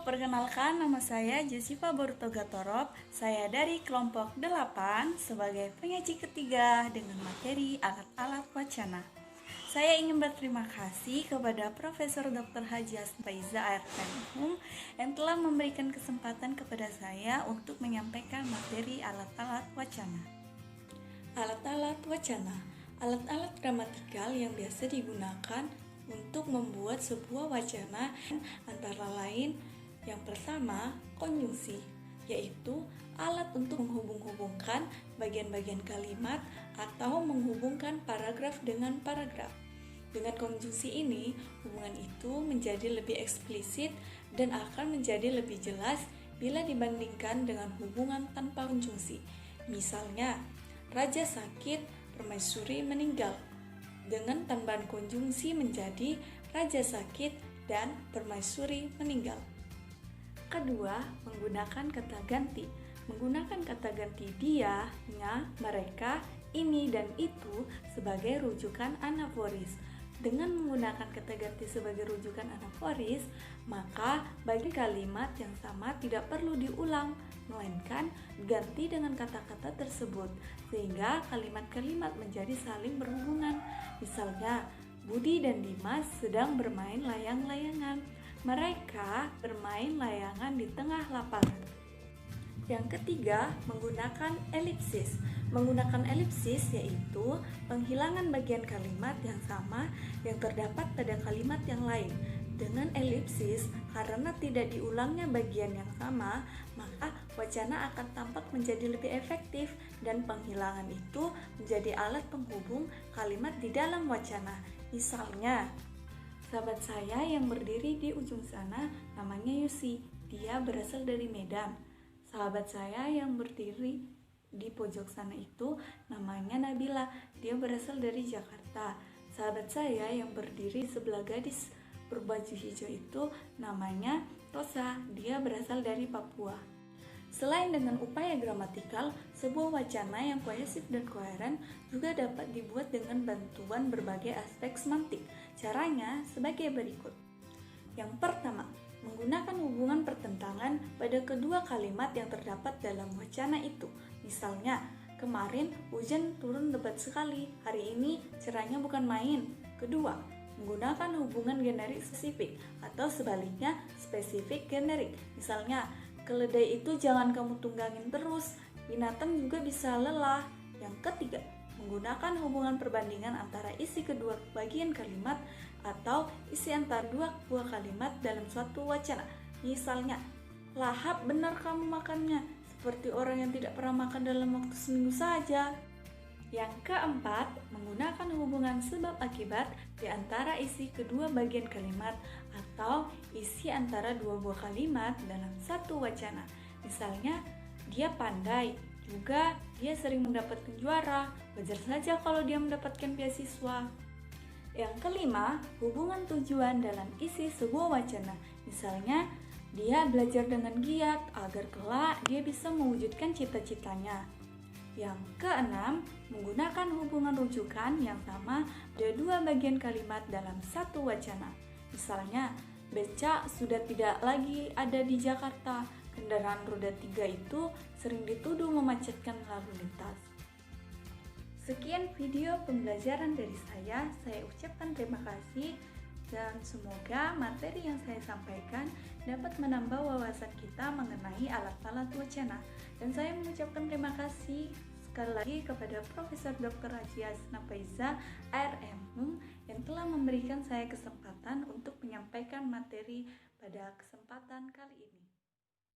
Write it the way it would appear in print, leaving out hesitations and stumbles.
perkenalkan nama saya Jessica Borutoga Torop. Saya dari kelompok 8 sebagai penyaji ketiga dengan materi alat-alat wacana. Saya ingin berterima kasih kepada Profesor Dr. Haji Asnafaiza ARM yang telah memberikan kesempatan kepada saya untuk menyampaikan materi alat-alat wacana. Alat-alat wacana, alat-alat gramatikal yang biasa digunakan untuk membuat sebuah wacana, antara lain yang pertama konjungsi, yaitu alat untuk menghubung-hubungkan bagian-bagian kalimat atau menghubungkan paragraf dengan paragraf. Dengan konjungsi ini, hubungan itu menjadi lebih eksplisit dan akan menjadi lebih jelas bila dibandingkan dengan hubungan tanpa konjungsi. Misalnya, raja sakit, permaisuri meninggal. Dengan tambahan konjungsi menjadi raja sakit dan permaisuri meninggal. Kedua, menggunakan kata ganti. Menggunakan kata ganti dia, nya, mereka, ini, dan itu sebagai rujukan anaforis. Dengan menggunakan kata ganti sebagai rujukan anaforis, maka bagi kalimat yang sama tidak perlu diulang, melainkan ganti dengan kata-kata tersebut, sehingga kalimat-kalimat menjadi saling berhubungan. Misalnya, Budi dan Dimas sedang bermain layang-layangan. Mereka bermain layangan di tengah lapangan. Yang ketiga, menggunakan elipsis. Menggunakan elipsis yaitu penghilangan bagian kalimat yang sama yang terdapat pada kalimat yang lain. Dengan elipsis, karena tidak diulangnya bagian yang sama, maka wacana akan tampak menjadi lebih efektif dan penghilangan itu menjadi alat penghubung kalimat di dalam wacana. Misalnya, sahabat saya yang berdiri di ujung sana namanya Yusi, dia berasal dari Medan. Sahabat saya yang berdiri di pojok sana itu namanya Nabila, dia berasal dari Jakarta. Sahabat saya yang berdiri sebelah gadis berbaju hijau itu namanya Rosa, dia berasal dari Papua. Selain dengan upaya gramatikal, sebuah wacana yang kohesif dan koheren juga dapat dibuat dengan bantuan berbagai aspek semantik. Caranya sebagai berikut. Yang pertama, menggunakan hubungan pertentangan pada kedua kalimat yang terdapat dalam wacana itu. Misalnya, kemarin hujan turun lebat sekali, hari ini cerahnya bukan main. Kedua, menggunakan hubungan generik spesifik atau sebaliknya spesifik generik. Misalnya, keledai itu jangan kamu tunggangin terus, binatang juga bisa lelah. Yang ketiga, menggunakan hubungan perbandingan antara isi kedua bagian kalimat atau isi antara dua buah kalimat dalam suatu wacana. Misalnya, lahap benar kamu makannya, seperti orang yang tidak pernah makan dalam waktu seminggu saja. Yang keempat, menggunakan hubungan sebab akibat di antara isi kedua bagian kalimat atau isi antara dua buah kalimat dalam satu wacana. Misalnya, dia pandai, juga dia sering mendapatkan juara, wajar saja kalau dia mendapatkan beasiswa. Yang kelima, hubungan tujuan dalam isi sebuah wacana. Misalnya, dia belajar dengan giat agar kelak dia bisa mewujudkan cita-citanya. Yang keenam, menggunakan hubungan rujukan yang sama pada dua bagian kalimat dalam satu wacana. Misalnya, becak sudah tidak lagi ada di Jakarta. Kendaraan roda 3 itu sering dituduh memacetkan lalu lintas. Sekian video pembelajaran dari saya ucapkan terima kasih dan semoga materi yang saya sampaikan dapat menambah wawasan kita mengenai alat-alat wacana. Dan saya mengucapkan terima kasih sekali lagi kepada Profesor Dr. Haji Asnafaiza ARM yang telah memberikan saya kesempatan untuk menyampaikan materi pada kesempatan kali ini.